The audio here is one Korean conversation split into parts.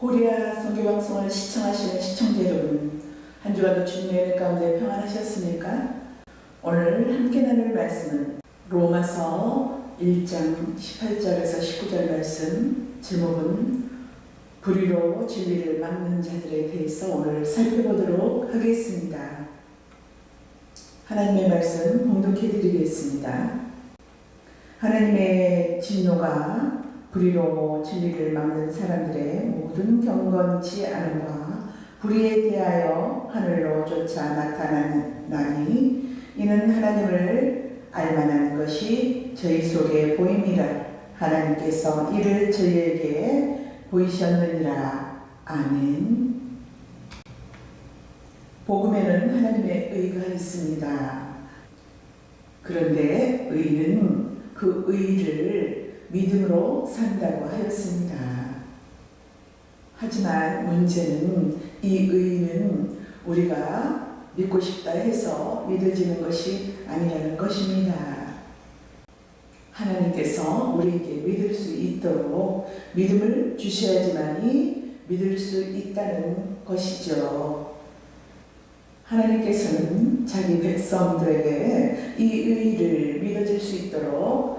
고리아 선교방송을 시청하시는 시청자 여러분, 한 주간도 주님의 은혜 가운데 평안하셨습니까? 오늘 함께 나눌 말씀은 로마서 1장 18절에서 19절 말씀, 제목은 불의로 진리를 막는 자들에 대해서 오늘 살펴보도록 하겠습니다. 하나님의 말씀 봉독해 드리겠습니다. 하나님의 진노가 불의로 진리를 막는 사람들의 모든 경건치 않음과 불의에 대하여 하늘로 쫓아 나타나니 이는 하나님을 알만한 것이 저희 속에 보임이라. 하나님께서 이를 저희에게 보이셨느니라. 아멘. 복음에는 하나님의 의가 있습니다. 그런데 의는 그 의를 믿음으로 산다고 하였습니다. 하지만 문제는 이 의는 우리가 믿고 싶다 해서 믿어지는 것이 아니라는 것입니다. 하나님께서 우리에게 믿을 수 있도록 믿음을 주셔야지만이 믿을 수 있다는 것이죠. 하나님께서는 자기 백성들에게 이 의를 믿어질 수 있도록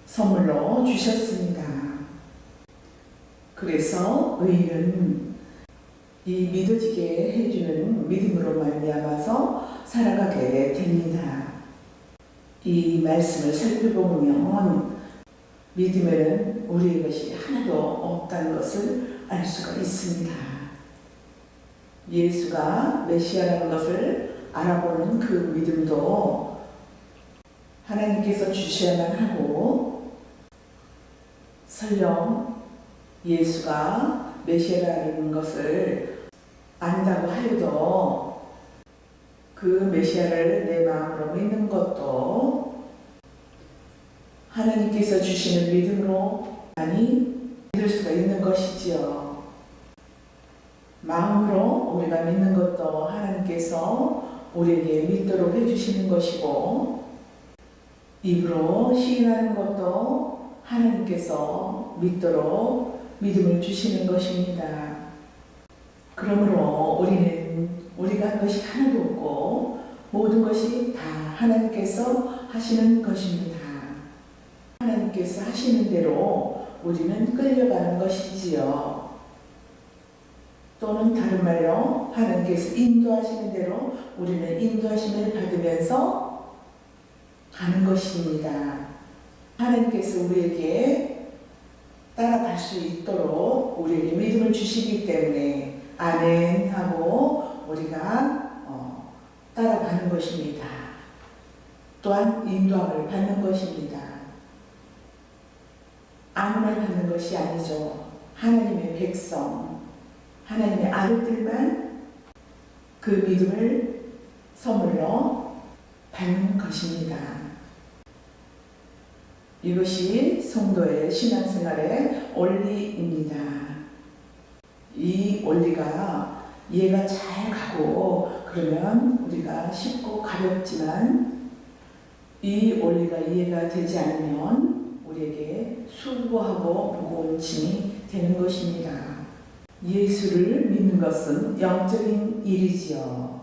선물로 주셨습니다. 그래서 의는 이 믿어지게 해주는 믿음으로 말미암아서 살아가게 됩니다. 이 말씀을 살펴보면 믿음에는 우리의 것이 하나도 없다는 것을 알 수가 있습니다. 예수가 메시아라는 것을 알아보는 그 믿음도 하나님께서 주셔야만 하고, 설령 예수가 메시아라는 것을 안다고 하여도 그 메시아를 내 마음으로 믿는 것도 하나님께서 주시는 믿음으로만이 믿을 수가 있는 것이지요. 마음으로 우리가 믿는 것도 하나님께서 우리에게 믿도록 해주시는 것이고, 입으로 시인하는 것도 하나님께서 믿도록 믿음을 주시는 것입니다. 그러므로 우리는 우리가 한 것이 하나도 없고 모든 것이 다 하나님께서 하시는 것입니다. 하나님께서 하시는 대로 우리는 끌려가는 것이지요. 또는 다른 말로 하나님께서 인도하시는 대로 우리는 인도하심을 받으면서 가는 것입니다. 하나님께서 우리에게 따라갈 수 있도록 우리에게 믿음을 주시기 때문에 아멘 하고 우리가 따라가는 것입니다. 또한 인도함을 받는 것입니다. 아무나 받는 것이 아니죠. 하나님의 백성, 하나님의 아들들만 그 믿음을 선물로 받는 것입니다. 이것이 성도의 신앙생활의 원리입니다. 이 원리가 이해가 잘 가고 그러면 우리가 쉽고 가볍지만, 이 원리가 이해가 되지 않으면 우리에게 수고하고 무거운 짐이 되는 것입니다. 예수를 믿는 것은 영적인 일이지요.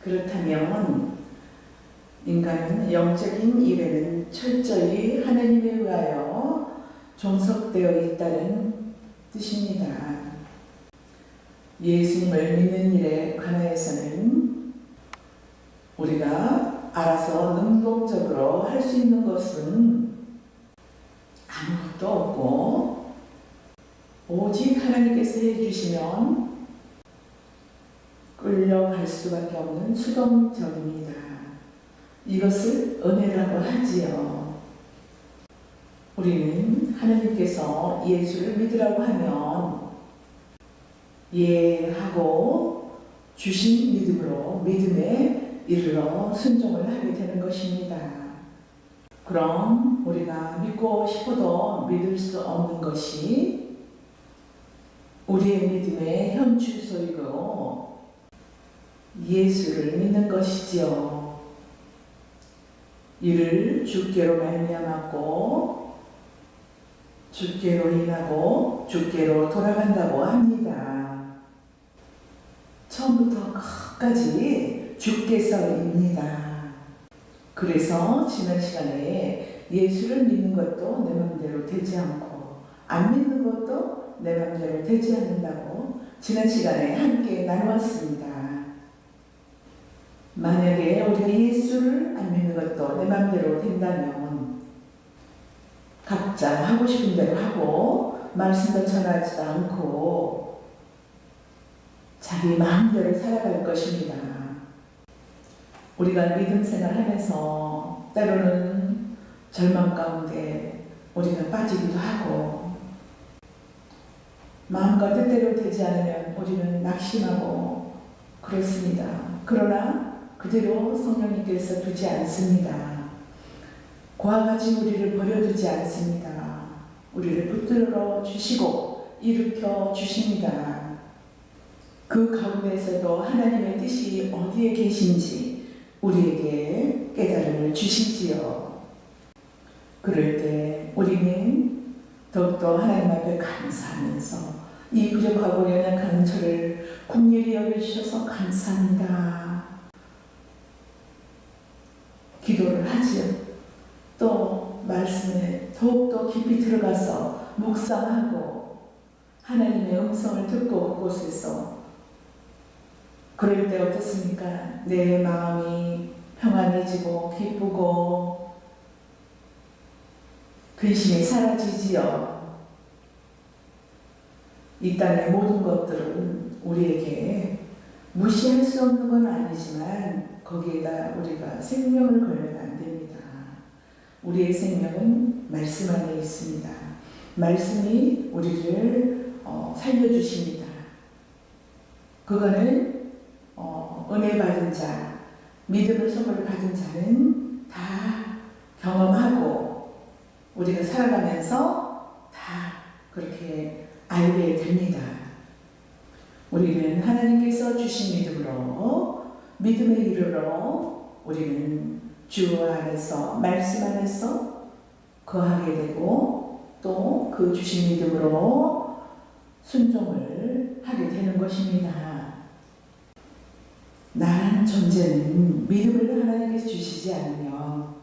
그렇다면 인간은 영적인 일에는 철저히 하나님에 의하여 종속되어 있다는 뜻입니다. 예수님을 믿는 일에 관하여서는 우리가 알아서 능동적으로 할 수 있는 것은 아무것도 없고, 오직 하나님께서 해주시면 끌려갈 수밖에 없는 수동적입니다. 이것을 은혜라고 하지요. 우리는 하나님께서 예수를 믿으라고 하면 예하고 주신 믿음으로 믿음에 이르러 순종을 하게 되는 것입니다. 그럼 우리가 믿고 싶어도 믿을 수 없는 것이 우리의 믿음의 현주소이고 예수를 믿는 것이지요. 이를 주께로 말미암았고 주께로 인하고 결국 주께로 돌아간다고 합니다. 처음부터 끝까지 주께서입니다. 그래서 지난 시간에 예수를 믿는 것도 내 맘대로 되지 않고 안 믿는 것도 내 맘대로 되지 않는다고 지난 시간에 함께 나누었습니다. 만약에 우리가 예수를 안 믿는 것도 내 맘대로 된다면 각자 하고 싶은 대로 하고 말씀도 전하지도 않고 자기 마음대로 살아갈 것입니다. 우리가 믿음 생활하면서 때로는 절망 가운데 우리가 빠지기도 하고 마음과 뜻대로 되지 않으면 우리는 낙심하고 그렇습니다. 그러나 그대로 성령님께서 두지 않습니다. 그와 같이 우리를 버려두지 않습니다. 우리를 붙들어 주시고 일으켜 주십니다. 그 가운데서도 하나님의 뜻이 어디에 계신지 우리에게 깨달음을 주시지요. 그럴 때 우리는 더욱더 하나님 앞에 감사하면서 이 부족하고 연약한 저를 긍휼히 여겨주셔서 감사합니다. 기도를 하지요. 또 말씀에 더욱더 깊이 들어가서 묵상하고 하나님의 음성을 듣고 그곳에서 그럴 때 어떻습니까? 내 마음이 평안해지고 기쁘고 근심이 사라지지요. 이 땅의 모든 것들은 우리에게 무시할 수 없는 건 아니지만 거기에다 우리가 생명을 걸면 안 됩니다. 우리의 생명은 말씀 안에 있습니다. 말씀이 우리를 살려주십니다. 그거는 은혜 받은 자, 믿음을 선물 받은 자는 다 경험하고 우리가 살아가면서 다 그렇게 알게 됩니다. 우리는 하나님께서 주신 믿음에 이르러 우리는 주 안에서 말씀 안에서 거하게 되고 또 그 주신 믿음으로 순종을 하게 되는 것입니다. 나라는 존재는 믿음을 하나님께서 주시지 않으면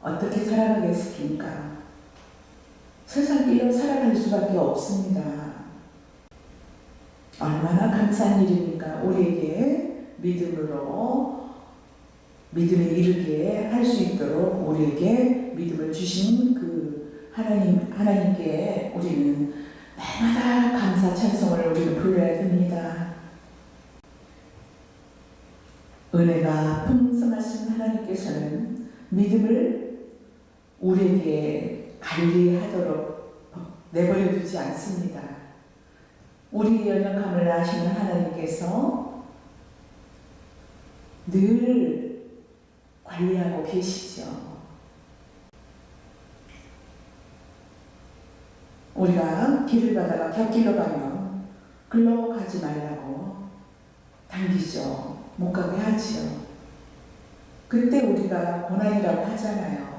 어떻게 살아가겠습니까? 세상 길로 살아갈 수밖에 없습니다. 얼마나 감사한 일입니까? 우리에게 믿음에 이르게 할 수 있도록 우리에게 믿음을 주신 그 하나님께 우리는 날마다 감사 찬송을 우리는 불러야 됩니다. 은혜가 풍성하신 하나님께서는 믿음을 우리에게 관리하도록 내버려 두지 않습니다. 우리의 연약함을 아시는 하나님께서 늘 관리하고 계시죠. 우리가 길을 가다가 곁길로 가면 글로 가지 말라고 당기죠. 못 가게 하지요. 그때 우리가 고난이라고 하잖아요.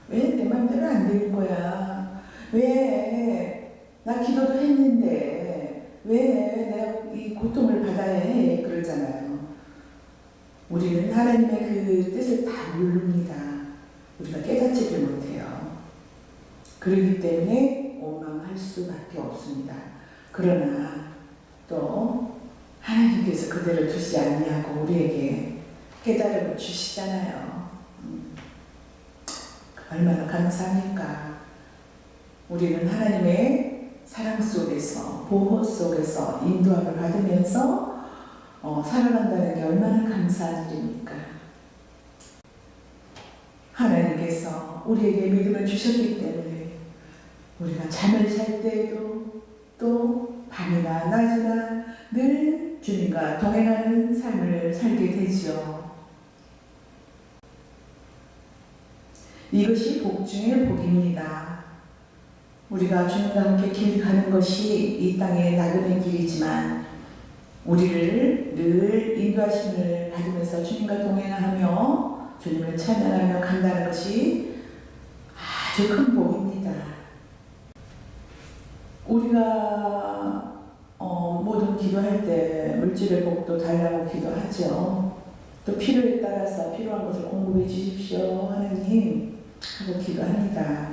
왜 내 맘대로 안 되는 거야? 왜 나 기도도 했는데 왜 내가 이 고통을 받아야 해? 그러잖아요. 우리는 하나님의 그 뜻을 다 모릅니다. 우리가 깨닫지를 못해요. 그렇기 때문에 원망할 수밖에 없습니다. 그러나 또 하나님께서 그대로 두지 아니하고 우리에게 깨달음을 주시잖아요. 얼마나 감사합니까? 우리는 하나님의 사랑 속에서 보호 속에서 인도함을 받으면서 살아간다는 게 얼마나 감사한 일입니까? 하나님께서 우리에게 믿음을 주셨기 때문에 우리가 잠을 잘 때에도 또 밤이나 낮이나 늘 주님과 동행하는 삶을 살게 되지요. 이것이 복 중의 복입니다. 우리가 주님과 함께 길 가는 것이 이 땅의 나그네 길이지만 우리를 늘 인도하심을 받으면서 주님과 동행하며 주님을 찬양하며 간다는 것이 아주 큰 복입니다. 우리가 모든 기도할 때 물질의 복도 달라고 기도하죠. 또 필요에 따라서 필요한 것을 공급해 주십시오 하나님 하고 기도합니다.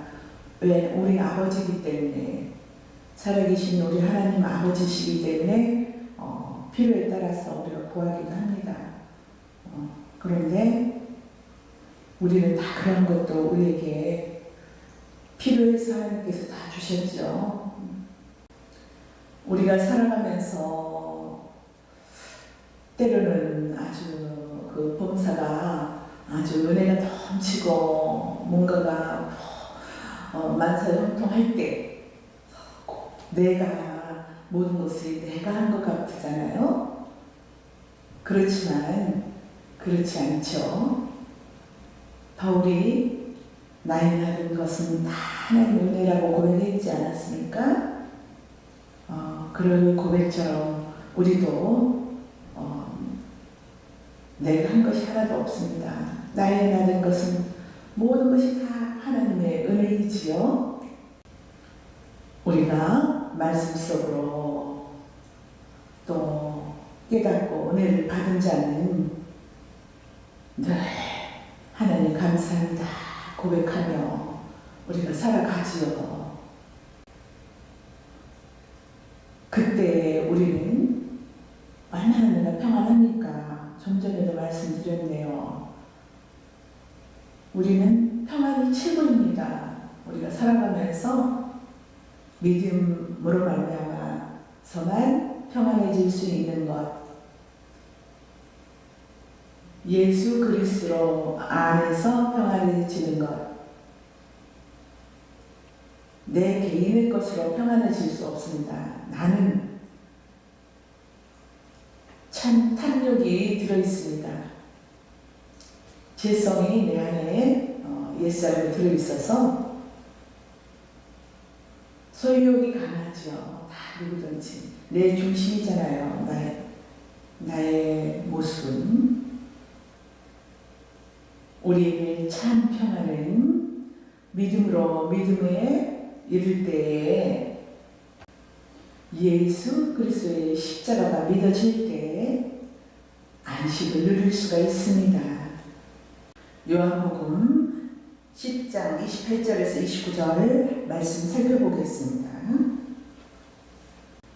왜? 우리 아버지이기 때문에, 살아계신 우리 하나님 아버지시기 때문에 필요에 따라서 우리가 구하기도 합니다. 그런데 우리는 다 그런 것도 우리에게 필요해서 하나님께서 다 주셨죠. 우리가 살아가면서 때로는 아주 그 범사가 아주 은혜가 넘치고 뭔가가 만사형통할 때 내가 모든 것을 내가 한 것 같잖아요. 그렇지만 그렇지 않죠. 바울이 나의 모든 것은 다 하나님의 은혜라고 고백했지 않았습니까? 그런 고백처럼 우리도 내가 한 것이 하나도 없습니다. 나의 모든 것은 모든 것이 다 하나님의 은혜이지요. 우리가 말씀 속으로 또 깨닫고 은혜를 받은 자는 늘 하나님 감사합니다 고백하며 우리가 살아가지요. 그때 우리는 얼마나 내가 평안합니까? 좀 전에도 말씀드렸네요. 우리는 평안이 최고입니다. 우리가 살아가면서 믿음으로 말미암아서만 평안해질 수 있는 것, 예수 그리스도 안에서 평안해지는 것, 내 개인의 것으로 평안해질 수 없습니다. 나는 참 탐욕이 들어있습니다. 죄성이 내 안에 옛사람이 들어있어서 소유욕이 강하죠. 다 누구든지 내 중심이잖아요. 나의 모습은. 우리에게 참 평안은 믿음으로 믿음에 이를 때에 예수 그리스도의 십자가가 믿어질 때 안식을 누릴 수가 있습니다. 요한복음 10장 28절에서 29절 말씀 살펴보겠습니다.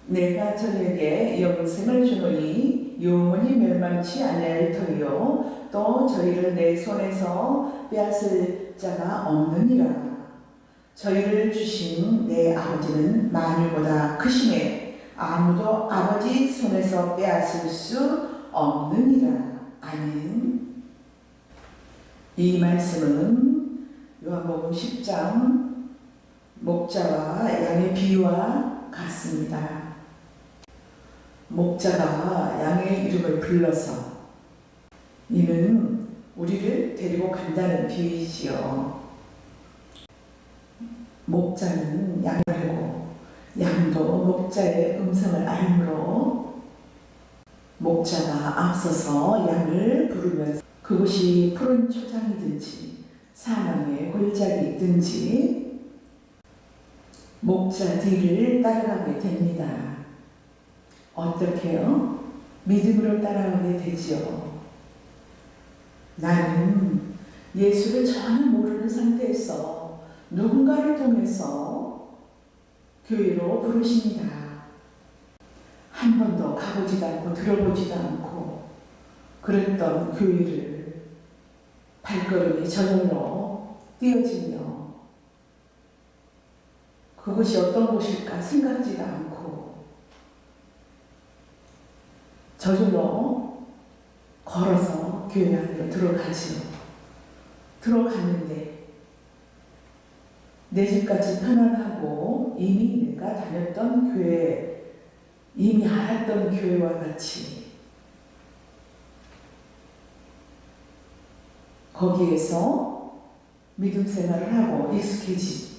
내가 저희에게 영생을 주노니 영원히 멸망치 아니할 터이요 또 저희를 내 손에서 빼앗을 자가 없느니라. 저희를 주신 내 아버지는 만유보다 크심에 아무도 아버지 손에서 빼앗을 수 없느니라. 아멘. 이 말씀은 요한복음 10장 목자와 양의 비유와 같습니다. 목자가 양의 이름을 불러서 이는 우리를 데리고 간다는 비유이지요. 목자는 양을 알고 양도 목자의 음성을 알므로 목자가 앞서서 양을 부르면서 그것이 푸른 초장이든지 사망의 골짜기든지 목자 뒤를 따라가게 됩니다. 어떻게요? 믿음으로 따라가게 되지요. 나는 예수를 전혀 모르는 상태에서 누군가를 통해서 교회로 부르십니다. 한 번도 가보지도 않고 들어보지도 않고 그랬던 교회를 발걸음이 저절로 띄어지며 그것이 어떤 곳일까 생각지도 않고 저절로 걸어서 교회 안으로 들어가지요. 들어갔는데 내 집같이 편안하고 이미 내가 다녔던 교회, 이미 알았던 교회와 같이 거기에서 믿음 생활을 하고 익숙해지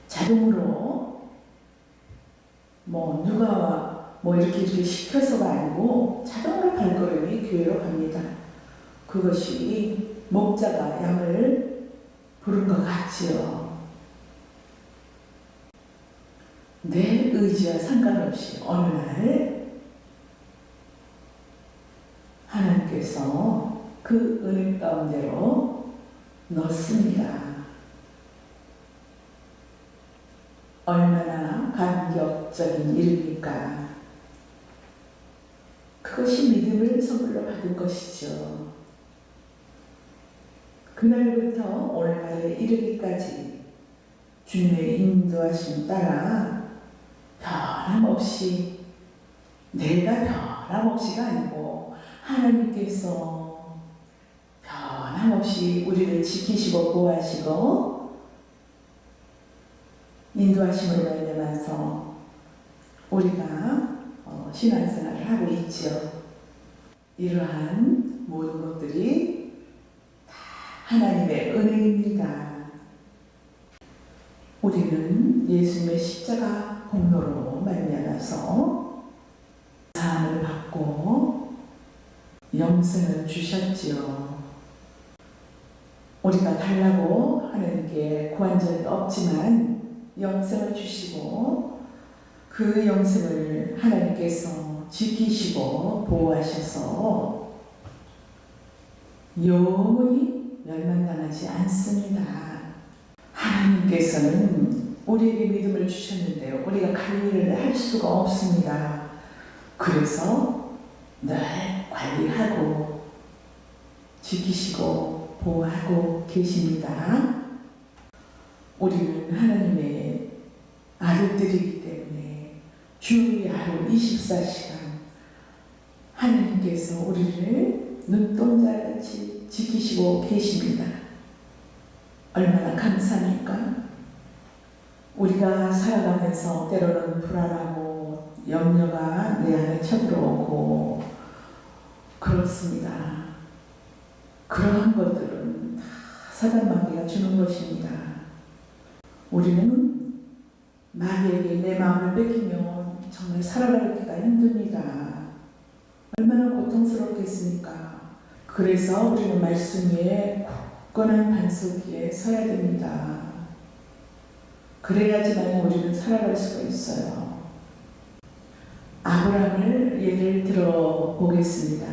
자동으로 누가 이렇게 시켜서가 아니고 자동으로 발걸음이 교회로 갑니다. 그것이 목자가 양을 부른 것 같지요. 내 의지와 상관없이 어느 날 하나님께서 그 은혜 가운데로 넣습니다. 얼마나 감격적인 일입니까? 그것이 믿음을 선물로 받은 것이죠. 그날부터 오늘날에 이르기까지 주님의 인도하심 따라 변함없이, 내가 변함없이가 아니고 하나님께서 변함없이 우리를 지키시고 보호하시고 인도하심으로 말미암아서 우리가 신앙생활을 하고 있죠. 이러한 모든 것들이 다 하나님의 은혜입니다. 우리는 예수님의 십자가 공로로 말미암아서 사함을 받고 영생을 주셨지요. 우리가 달라고 하나님께 구한 적이 없지만 영생을 주시고 그 영생을 하나님께서 지키시고 보호하셔서 영원히 멸망당하지 않습니다. 하나님께서는 우리에게 믿음을 주셨는데요, 우리가 갈 일을 할 수가 없습니다. 그래서 늘 관리하고 지키시고 보호하고 계십니다. 우리는 하나님의 아들들이기 때문에 주의 하루 24시간 하나님께서 우리를 눈동자같이 지키시고 계십니다. 얼마나 감사합니까? 우리가 살아가면서 때로는 불안하고 염려가 내 안에 쳐들어오고 그렇습니다. 그러한 것들은 다 사단마귀가 주는 것입니다. 우리는 마귀에게 내 마음을 뺏기면 정말 살아가기가 힘듭니다. 얼마나 고통스럽겠습니까? 그래서 우리는 말씀 위에 굳건한 반석 위에 서야 됩니다. 그래야지만 우리는 살아갈 수가 있어요. 아브라함을 예를 들어 보겠습니다.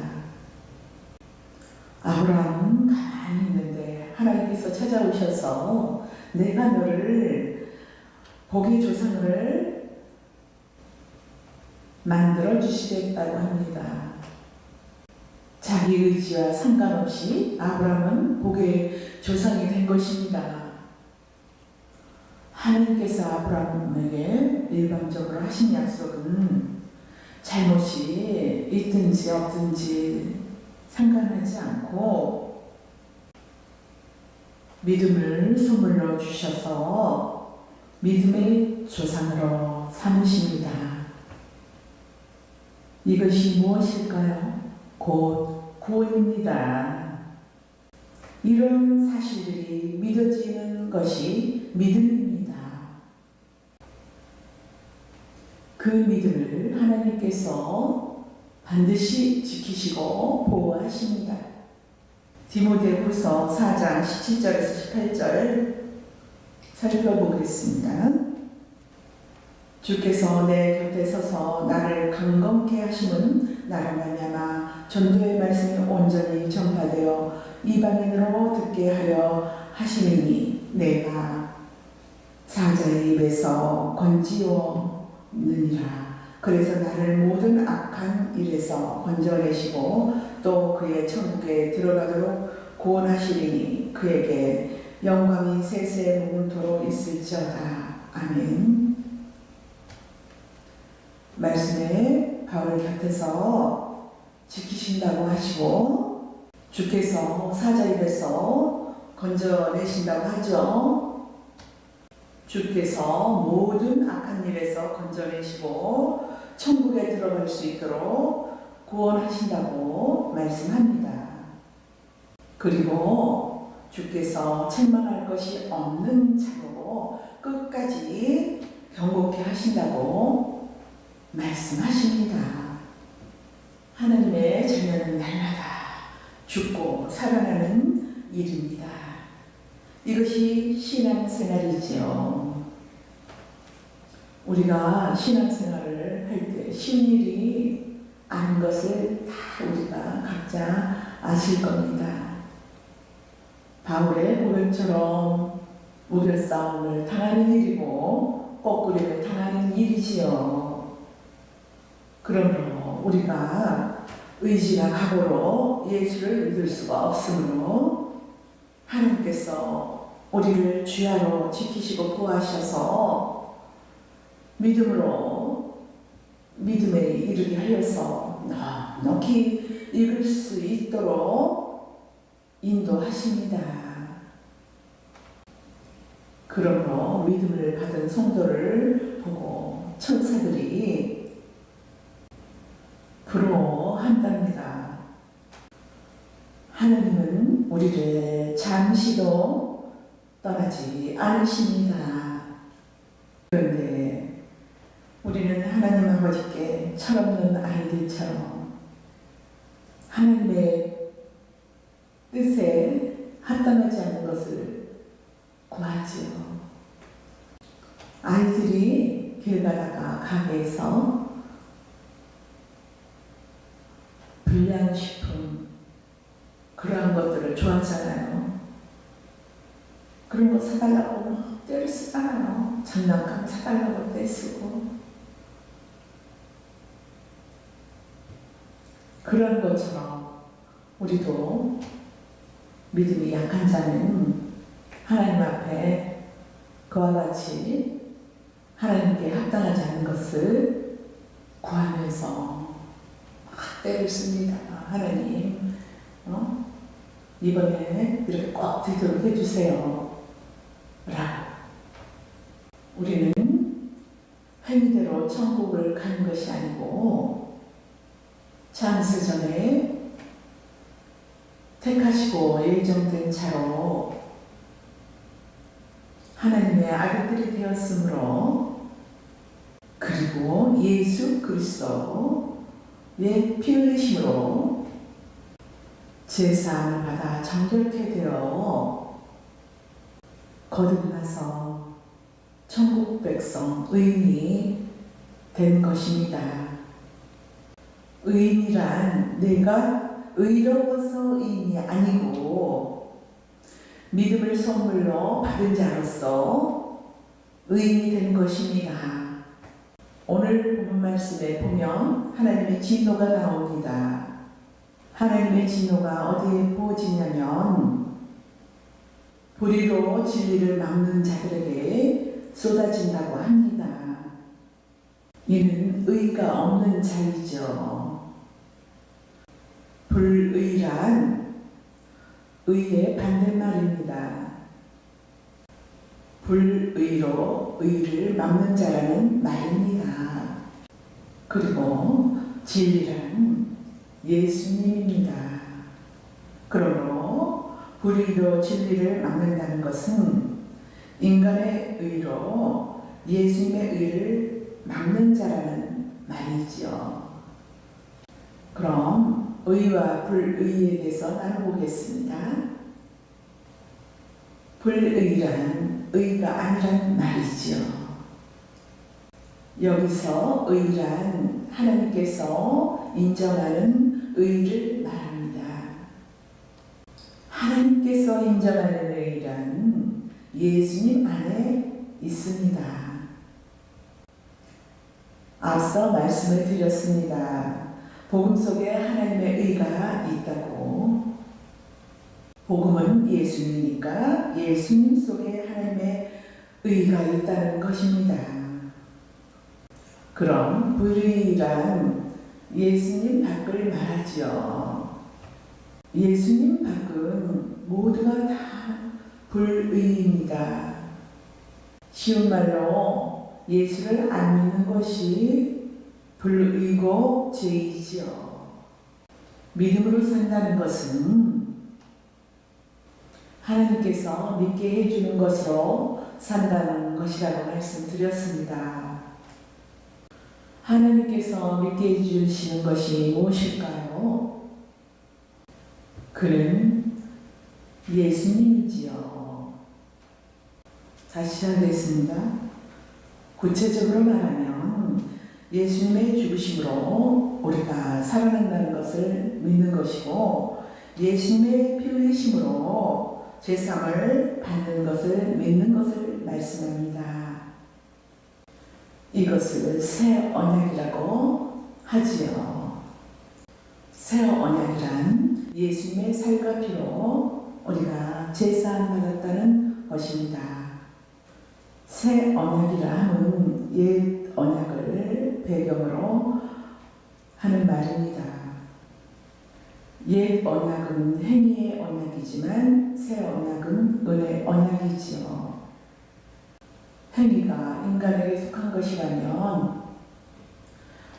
아브라함은 가만히 있는데 하나님께서 찾아오셔서 내가 너를 복의 조상을 만들어 주시겠다고 합니다. 자기 의지와 상관없이 아브라함은 복의 조상이 된 것입니다. 하나님께서 아브라함에게 일반적으로 하신 약속은 잘못이 있든지 없든지 상관하지 않고 믿음을 선물로 주셔서 믿음의 조상으로 삼으십니다. 이것이 무엇일까요? 곧 구원입니다. 이런 사실들이 믿어지는 것이 믿음입니다. 그 믿음을 하나님께서 반드시 지키시고 보호하십니다. 디모데후서 4장 17절에서 18절 살펴보겠습니다. 주께서 내 곁에 서서 나를 강건케 하심은 나로 말미암아 전도의 말씀이 온전히 전파되어 이방인으로 듣게 하려 하심이니 내가 사자의 입에서 건지었느니라. 그래서 나를 모든 악한 일에서 건져내시고 또 그의 천국에 들어가도록 구원하시리니 그에게 영광이 세세 무궁토록 있을지어다. 아멘. 말씀에 바울 곁에서 지키신다고 하시고 주께서 사자 입에서 건져내신다고 하죠. 주께서 모든 악한 일에서 건져내시고 천국에 들어갈 수 있도록 구원하신다고 말씀합니다. 그리고 주께서 책망할 것이 없는 자로 끝까지 경고케 하신다고 말씀하십니다. 하나님의 자녀는 날마다 죽고 살아나는 일입니다. 이것이 신앙생활이지요. 우리가 신앙생활을 할 때 쉬운 일이 아닌 것을 다 우리가 각자 아실 겁니다. 바울의 고백처럼 우별 싸움을 당하는 일이고 거꾸리를 당하는 일이지요. 그러므로 우리가 의지나 각오로 예수를 믿을 수가 없으므로 하나님께서 우리를 주야로 지키시고 보호하셔서 믿음으로 믿음에 이르게 하여서 넉넉히 읽을 수 있도록 인도하십니다. 그러므로 믿음을 받은 성도를 보고 천사들이 부러워한답니다. 하나님은 우리를 잠시도 떠나지 않으십니다. 그런데 우리는 하나님 아버지께 철없는 아이들처럼 하나님의 뜻에 합당하지 않는 것을 구하지요. 아이들이 길 가다가 가게에서 불량식품 그러한 것들을 좋아하잖아요. 그런 거 사달라고 막 떼를 쓰잖아요. 장난감 사달라고 떼쓰고. 그런 것처럼 우리도 믿음이 약한 자는 하나님 앞에 그와 같이 하나님께 합당하지 않은 것을 구하면서 막 때를 씁니다. 하나님, 이번에 이렇게 꼭 되도록 해주세요. 라고. 우리는 행위대로 천국을 가는 것이 아니고 창세 전에 택하시고 예정된 자로 하나님의 아들들이 되었으므로 그리고 예수 그리스도의 피 흘리심으로 제사함을 받아 정결케 되어 거듭나서 천국 백성 의인이 된 것입니다. 의인이란 내가 의로워서 의인이 아니고 믿음을 선물로 받은 자로서 의인이 된 것입니다. 오늘 본문 말씀에 보면 하나님의 진노가 나옵니다. 하나님의 진노가 어디에 부어지냐면 불의로 진리를 막는 자들에게 쏟아진다고 합니다. 이는 의가 없는 자이죠. 불의란 의의 반대말입니다. 불의로 의를 막는 자라는 말입니다. 그리고 진리란 예수님입니다. 그러므로 불의로 진리를 막는다는 것은 인간의 의로 예수님의 의를 막는 자라는 말이죠. 그럼 의와 불의에 대해서 나눠보겠습니다. 불의란 의가 아니란 말이죠. 여기서 의란 하나님께서 인정하는 의를 말합니다. 하나님께서 인정하는 의란 예수님 안에 있습니다. 앞서 말씀을 드렸습니다. 복음 속에 하나님의 의가 있다고. 복음은 예수님이니까 예수님 속에 하나님의 의가 있다는 것입니다. 그럼 불의란 예수님 밖을 말하죠. 예수님 밖은 모두가 다 불의입니다. 쉬운 말로 예수를 안 믿는 것이 불의고 죄이지요. 믿음으로 산다는 것은 하나님께서 믿게 해주는 것으로 산다는 것이라고 말씀드렸습니다. 하나님께서 믿게 해주시는 것이 무엇일까요? 그는 예수님이지요. 다시 하겠습니다. 구체적으로 말하면 예수님의 죽으심으로 우리가 살아난다는 것을 믿는 것이고, 예수님의 피 흘리심으로 제사함을 받는 것을 믿는 것을 말씀합니다. 이것을 새 언약이라고 하지요. 새 언약이란 예수님의 살과 피로 우리가 제사함 받았다는 것입니다. 새 언약이라 함은 옛 언약을 배경으로 하는 말입니다. 옛 언약은 행위의 언약이지만 새 언약은 은혜의 언약이지요. 행위가 인간에게 속한 것이라면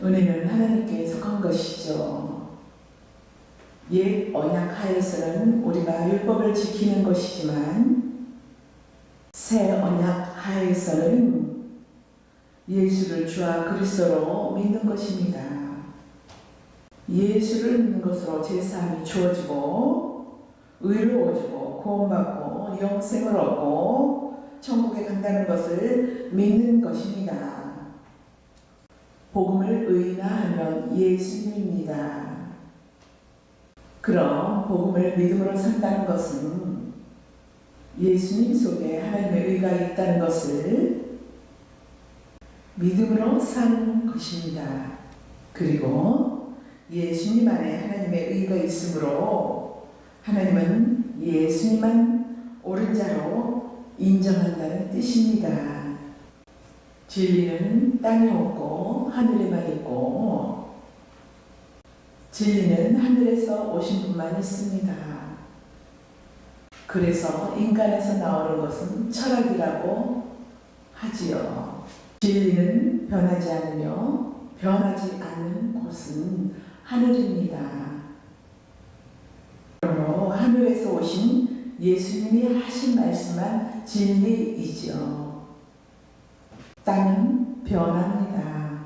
은혜는 하나님께 속한 것이죠. 옛 언약 하에서는 우리가 율법을 지키는 것이지만 새 언약 하에서는 예수를 주와 그리스도로 믿는 것입니다. 예수를 믿는 것으로 제사함이 주어지고 의로워지고 구원받고 영생을 얻고 천국에 간다는 것을 믿는 것입니다. 복음을 의인화하면 예수님입니다. 그럼 복음을 믿음으로 산다는 것은 예수님 속에 하나님의 의가 있다는 것을 믿음으로 사는 것입니다. 그리고 예수님 안에 하나님의 의가 있으므로 하나님은 예수님만 옳은 자로 인정한다는 뜻입니다. 진리는 땅에 없고 하늘에만 있고 진리는 하늘에서 오신 분만 있습니다. 그래서 인간에서 나오는 것은 철학이라고 하지요. 진리는 변하지 않으며 변하지 않는 곳은 하늘입니다. 그러므로 하늘에서 오신 예수님이 하신 말씀만 진리이지요. 땅은 변합니다.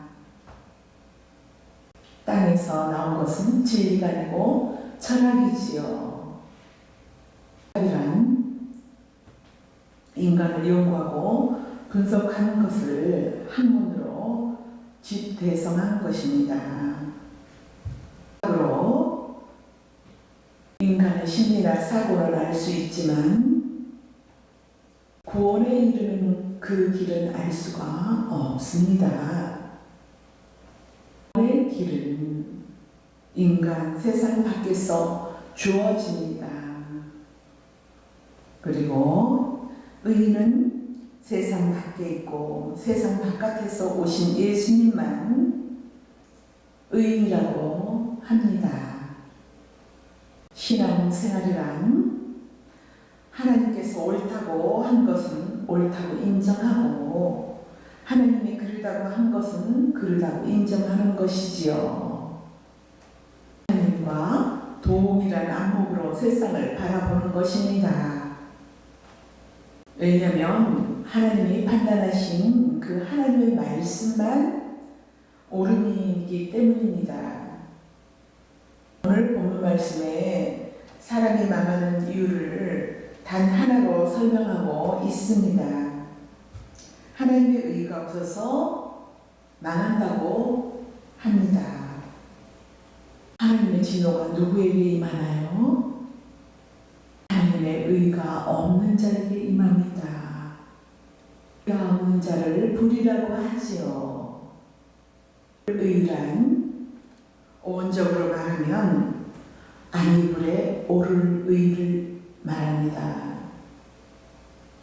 땅에서 나온 것은 진리가 아니고 철학이지요. 철학이란 인간을 연구하고 분석하는 것을 학문으로 집대성한 것입니다. 철학으로 인간의 심리나 사고를 알 수 있지만 구원에 이르는 그 길은 알 수가 없습니다. 구원의 길은 인간 세상 밖에서 주어집니다. 그리고 의인은 세상 밖에 있고 세상 바깥에서 오신 예수님만 의인이라고 합니다. 신앙생활이란 하나님께서 옳다고 한 것은 옳다고 인정하고 하나님이 그르다고 한 것은 그르다고 인정하는 것이지요. 하나님과 동이라는 안목으로 세상을 바라보는 것입니다. 왜냐하면 하나님이 판단하신 그 하나님의 말씀만 옳음이기 때문입니다. 오늘 본문 말씀에 사람이 망하는 이유를 단 하나로 설명하고 있습니다. 하나님의 의가 없어서 망한다고 합니다. 하나님의 진노가 누구에게 임하나요? 하나님의 의가 없는 자에게 임합니다. 의가 없는 자를 불이라고 하지요. 의란 온적으로 말하면 안이불에 오를 의를 말합니다.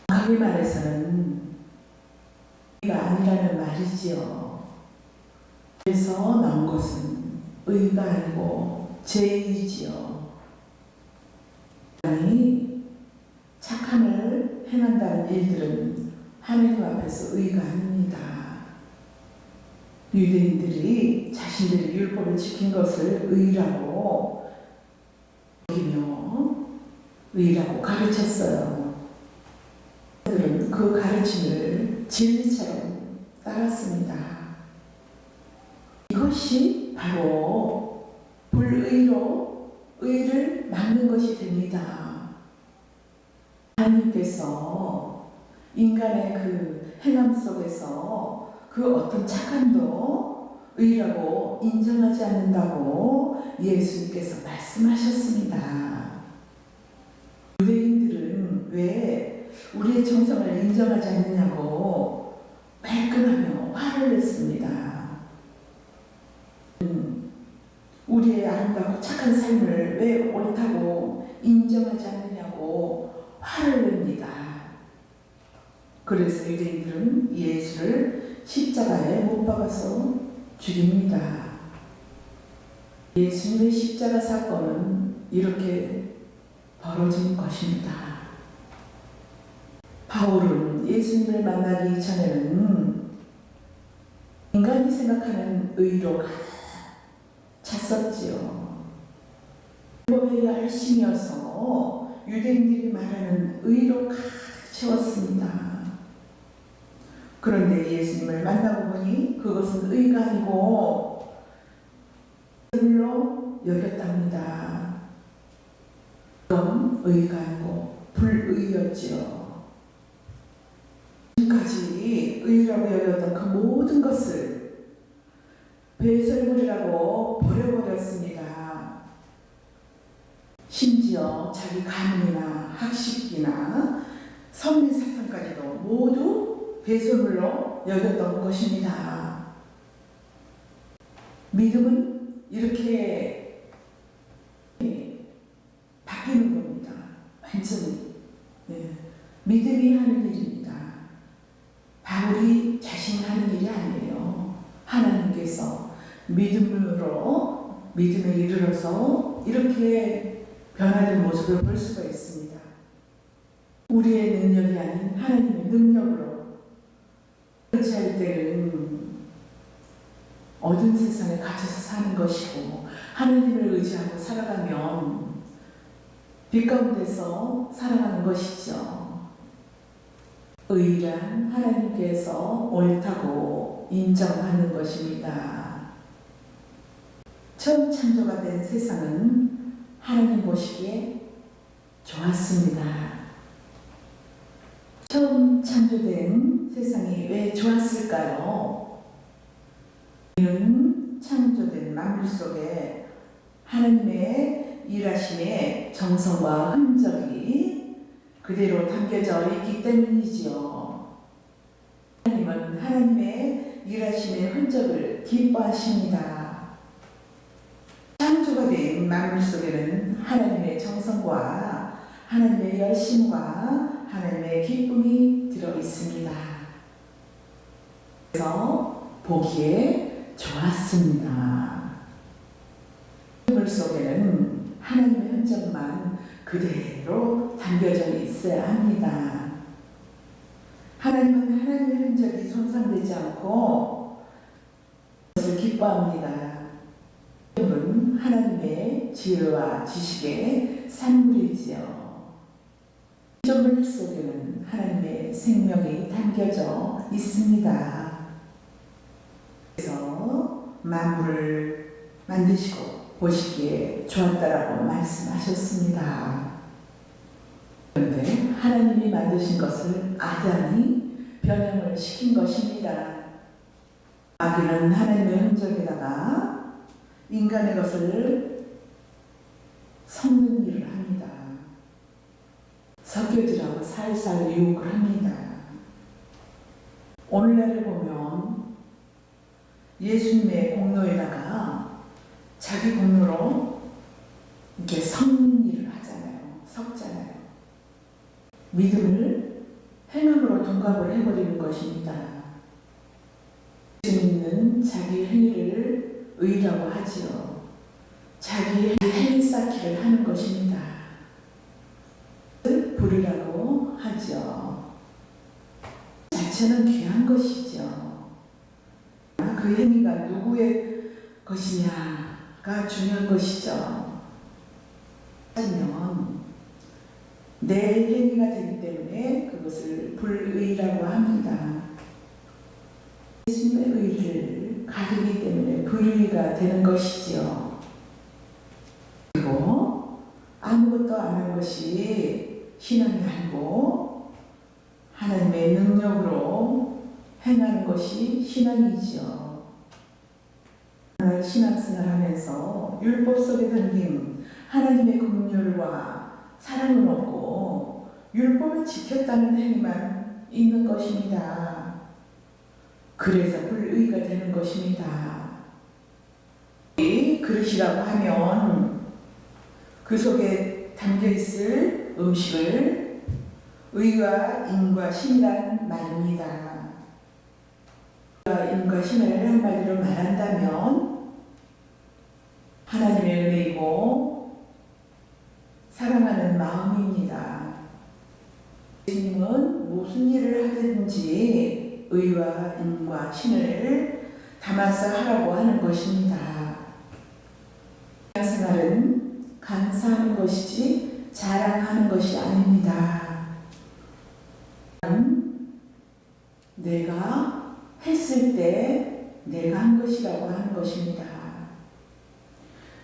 정확히 말해서는 의가 아니라는 말이지요. 그래서 나온 것은 의가 아니고 죄이지요. 아니 착함을 행한다는 일들은 하나님 앞에서 의가 아닙니다. 유대인들이 자신들이 율법을 지킨 것을 의라고 여기며 의라고 가르쳤어요. 그들은 그 가르침을 진리처럼 따랐습니다. 이것이 바로 불의로 의를 막는 것이 됩니다. 하나님께서 인간의 그 행함 속에서 그 어떤 착함도 의라고 인정하지 않는다고 예수님께서 말씀하셨습니다. 유대인들은 왜 우리의 정성을 인정하지 않느냐고 말끔하며 화를 냈습니다. 우리의 아름답고 착한 삶을 왜 옳다고 인정하지 않느냐고 화를 냅니다. 그래서 유대인들은 예수를 십자가에 못 박아서 죽입니다. 예수님의 십자가 사건은 이렇게 벌어진 것입니다. 바울은 예수님을 만나기 전에는 인간이 생각하는 의로 가득 찼었지요. 율법에 열심이어서 유대인들이 말하는 의로 가득 채웠습니다. 그런데 예수님을 만나고 보니 그것은 의가 아니고 불로 여겼답니다. 그건 의가 아니고 불의였지요. 지금까지 의라고 여겼던 그 모든 것을 배설물이라고 버려버렸습니다. 심지어 자기 가문이나 학식이나 선민 사상까지도 모두 배설물로 여겼던 것입니다. 믿음은 이렇게 바뀌는 겁니다. 완전히. 믿음이 하는 일입니다. 바울이 자신이 하는 일이 아니에요. 하나님께서 믿음으로 믿음에 이르러서 이렇게 변화된 모습을 볼 수가 있습니다. 우리의 능력이 아닌 하나님의 능력으로 그렇지 않을 때는 어두운 세상에 갇혀서 사는 것이고 하나님을 의지하고 살아가면 빛 가운데서 살아가는 것이죠. 의란 하나님께서 옳다고 인정하는 것입니다. 처음 창조가 된 세상은 하나님 보시기에 좋았습니다. 처음 창조된 세상이 왜 좋았을까요? 이는 창조된 만물 속에 하나님의 일하심의 정성과 흔적이 그대로 담겨져 있기 때문이지요. 하나님은 하나님의 일하심의 흔적을 기뻐하십니다. 창조가 된 만물 속에는 하나님의 정성과 하나님의 열심과 하나님의 기쁨이 들어 있습니다. 그래서 보기에 좋았습니다. 물 속에는 하나님의 흔적만 그대로 담겨져 있어야 합니다. 하나님은 하나님의 흔적이 손상되지 않고 그것을 기뻐합니다. 물은 하나님의 지혜와 지식의 산물이지요. 피조물 속에는 하나님의 생명이 담겨져 있습니다. 그래서 만물을 만드시고 보시기에 좋았다라고 말씀하셨습니다. 그런데 하나님이 만드신 것을 아담이 변형을 시킨 것입니다. 마귀는 하나님의 흔적에다가 인간의 것을 섞는 일을 합니다. 섞여지라고 살살 유혹을 합니다. 오늘날에 보면 예수님의 공로에다가 자기 공로로 이렇게 섞는 일을 하잖아요. 섞잖아요. 믿음을 행함으로 동갑을 해버리는 것입니다. 예수님은 자기 행위를 의라고 하지요. 자기 행위 쌓기를 하는 것입니다. 불이라고 하죠. 자체는 귀한 것이죠. 그 행위가 누구의 것이냐가 중요한 것이죠. 하지만 내 행위가 되기 때문에 그것을 불의라고 합니다. 예수님의 의를 가리기 때문에 불의가 되는 것이지요. 그리고 아무것도 안 한 것이 신앙이 아니고 하나님의 능력으로 행하는 것이 신앙이지요. 오늘 신앙생활 하면서 율법 속에 담긴 하나님의 긍휼과 사랑은 없고 율법을 지켰다는 행위만 있는 것입니다. 그래서 불의가 되는 것입니다. 그릇이라고 하면 그 속에 담겨 있을 음식을 의와 인과 신이란 말입니다. 의와 인과 신을 한마디로 말한다면 하나님의 은혜이고 사랑하는 마음입니다. 예수님은 무슨 일을 하든지 의와 인과 신을 담아서 하라고 하는 것입니다. 신앙생활은 감사하는 것이지 자랑하는 것이 아닙니다. 내가 했을 때 내가 한 것이라고 하는 것입니다.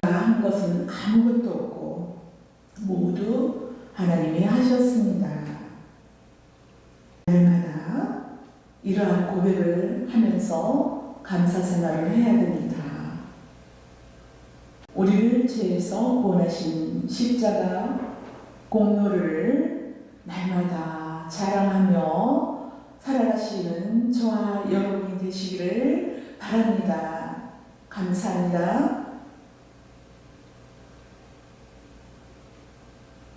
내가 한 것은 아무것도 없고 모두 하나님이 하셨습니다. 날마다 이러한 고백을 하면서 감사 생활을 해야 됩니다. 우리를 죄에서 구원하신 십자가 공로를 날마다 자랑하며 살아가시는 저와 여러분이 되시기를 바랍니다. 감사합니다.